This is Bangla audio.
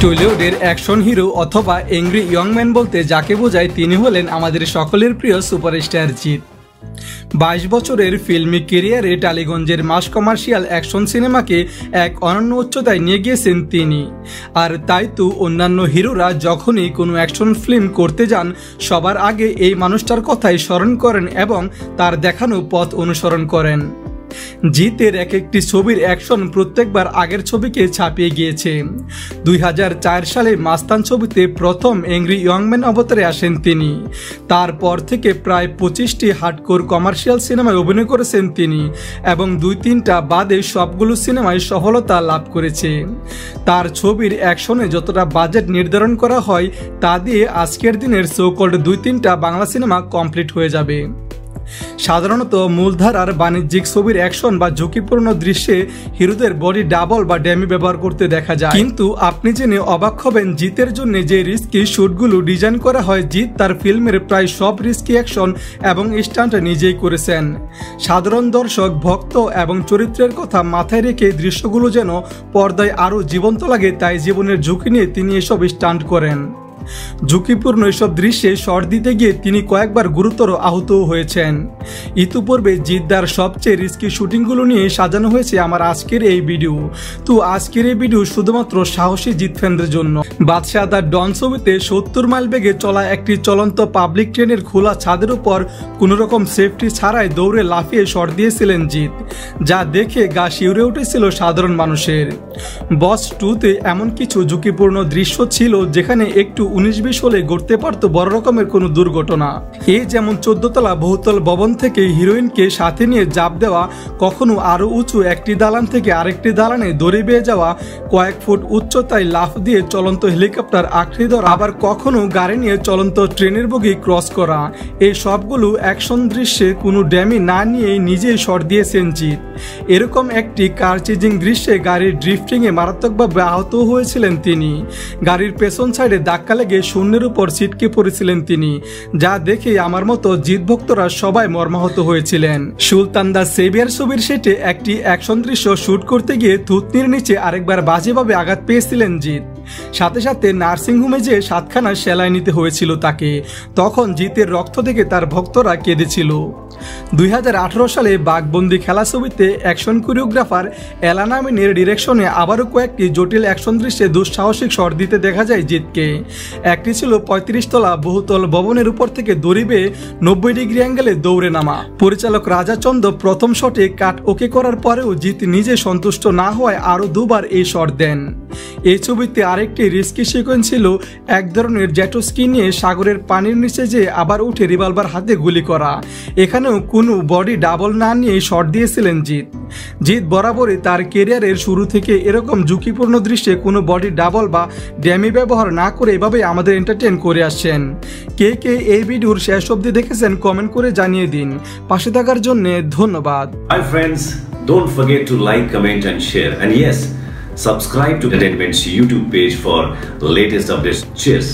টলিউডের অ্যাকশন হিরো অথবা এংরি ইয়ং ম্যান বলতে যাকে বোঝায় তিনি হলেন আমাদের সকলের প্রিয় সুপারস্টার জিৎ। 22 বছরের ফিল্মি ক্যারিয়ারে টালিগঞ্জের মাস কমার্শিয়াল অ্যাকশন সিনেমাকে এক অনন্য উচ্চতায় নিয়ে গিয়েছেন তিনি। আর তাই তো অন্যান্য হিরোরা যখনই কোনো অ্যাকশন ফিল্ম করতে যান সবার আগে এই মানুষটার কথাই স্মরণ করেন এবং তার দেখানো পথ অনুসরণ করেন। জিতের এক একটি ছবির অ্যাকশন প্রত্যেকবার আগের ছবিকে ছাপিয়ে গিয়েছে। 2004 সালে মাস্তান ছবিতে প্রথম এংরি ইয়ং ম্যান অবতারে আসেন তিনি। তারপর থেকে প্রায় 25টি হার্ডকোর কমার্শিয়াল সিনেমায় অভিনয় করেছেন তিনি এবং 2-3টা বাদে সবগুলো সিনেমায় সফলতা লাভ করেছে। তার ছবির অ্যাকশনে যতটা বাজেট নির্ধারণ করা হয় তা দিয়ে আজকের দিনের সো-কল্ড 2-3টা বাংলা সিনেমা কমপ্লিট হয়ে যাবে। সাধারণত মূলধারার বাণিজ্যিক ছবির অ্যাকশন বা ঝুঁকিপূর্ণ দৃশ্যে হিরোদের বডি ডাবল বা ড্যামি ব্যবহার করতে দেখা যায়, কিন্তু আপনি জেনে অবাক হবেন জিতের জন্য যে রিস্কি শুটগুলো ডিজাইন করা হয় জিৎ তার ফিল্মের প্রায় সব রিস্কি অ্যাকশন এবং স্টান্ট নিজেই করেছেন। সাধারণ দর্শক, ভক্ত এবং চরিত্রের কথা মাথায় রেখে দৃশ্যগুলো যেন পর্দায় আরও জীবন্ত লাগে তাই জীবনের ঝুঁকি নিয়ে তিনি এসব স্টান্ট করেন। ঝুঁকিপূর্ণ এসব দৃশ্যে শট দিতে গিয়ে তিনি কয়েকবার গুরুতর আহত হয়েছেন। ইতিপূর্বে জিদ্দার সবচেয়ে রিস্কি শুটিংগুলো নিয়ে সাজানো হয়েছে আমার আজকের এই ভিডিও। তো আজকের এই ভিডিও শুধুমাত্র সাহসী জিৎ ফ্যানদের জন্য। বাদশাহ দ্য ডন ছবিতে 70 মাইল বেগে চলা একটি চলন্ত পাবলিক ট্রেনের খোলা ছাদের উপর কোনো রকম সেফটি ছাড়াই দৌড়ে লাফিয়ে শট দিয়েছিলেন জিৎ, যা দেখে গা শিউরে উঠেছিল সাধারণ মানুষের। বস 2-তে এমন কিছু ঝুঁকিপূর্ণ দৃশ্য ছিল যেখানে একটু 19-20 হলে ঘটতে পারত বড় রকমের কোনো দুর্ঘটনা। এই যেমন 14 তলা বহুতল ভবন থেকে হিরোইনকে সাথে নিয়ে জাপ দেওয়া, কখনো আরো উঁচু একটি দালান থেকে আরেকটি দালানে দড়ি বেয়ে যাওয়া, কয়েক ফুট উচ্চতায় লাফ দিয়ে চলন্ত হেলিকপ্টার আঁকড়ে ধরা, আবার কখনো গাড়ি নিয়ে চলন্ত ট্রেনের বগি ক্রস করা। এই সবগুলো অ্যাকশন দৃশ্যে কোনো ড্যামি না নিয়েই নিজেই শট দিয়েছেন জিৎ। এরকম একটি কার চেজিং দৃশ্যে গাড়ির ড্রিফটিংয়ে মারাত্মকভাবে আহত হয়েছিলেন তিনি। গাড়ির পেছন সাইডে ধাক্কা লেগে শূন্যের উপর ছিটকে পড়েছিলেন তিনি, যা দেখে আমার মতো জিৎ ভক্তরা সবাই মর্মাহত হয়েছিলেন। সুলতান দা সেভিয়ার ছবির সেটে একটি অ্যাকশন দৃশ্য শুট করতে গিয়ে থুতনির নিচে আরেকবার বাজেভাবে আঘাত পেয়েছিলেন জিৎ। সাথে সাথে নার্সিংহোমে যে 7খানা সেলাই নিতে হয়েছিল তাকে। তখন জিতের রক্ত দেখে তার ভক্তরা কেঁদেছিল। 2018 সালে বাঘবন্দি খেলা ছবিতে অ্যাকশন কোরিওগ্রাফার অ্যালান আমিনের ডিরেকশনে আবারও কয়েকটি জটিল অ্যাকশন দৃশ্যে দুঃসাহসিক শট দিতে দেখা যায় জিতকে। একটি ছিল 35 তলা বহুতল ভবনের উপর থেকে দড়ি বেয়ে 90 ডিগ্রি অ্যাঙ্গেলে দৌড়ে নামা। পরিচালক রাজা চন্দ প্রথম শটে কাট ওকে করার পরেও জিত নিজে সন্তুষ্ট না হওয়ায় আরও 2বার এই শট দেন। এই ছবিতে আরেকটি রিস্কি সিকোয়েন্স ছিল এক ধরনের জেটস্কি নিয়ে সাগরের পানির নিচে যেয়ে আবার উঠে রিভলভার হাতে গুলি করা। এখানেও কোনো বডি ডাবল না নিয়ে শট দিয়েছিলেন জিৎ। জিৎ বরাবরই তার ক্যারিয়ারের শুরু থেকে এরকম ঝুঁকিপূর্ণ দৃশ্যে কোনো বডি ডাবল বা ড্যামি ব্যবহার না করে এভাবে আমাদের এন্টারটেইন করে আসছেন। কে কে এই ভিডিওর শেষ অবধি দেখেছেন কমেন্ট করে জানিয়ে দিন। পাশে থাকার জন্য ধন্যবাদ। Hi friends, don't forget to like, comment and share, and yes, subscribe to Entertainment's YouTube page for latest updates. Cheers.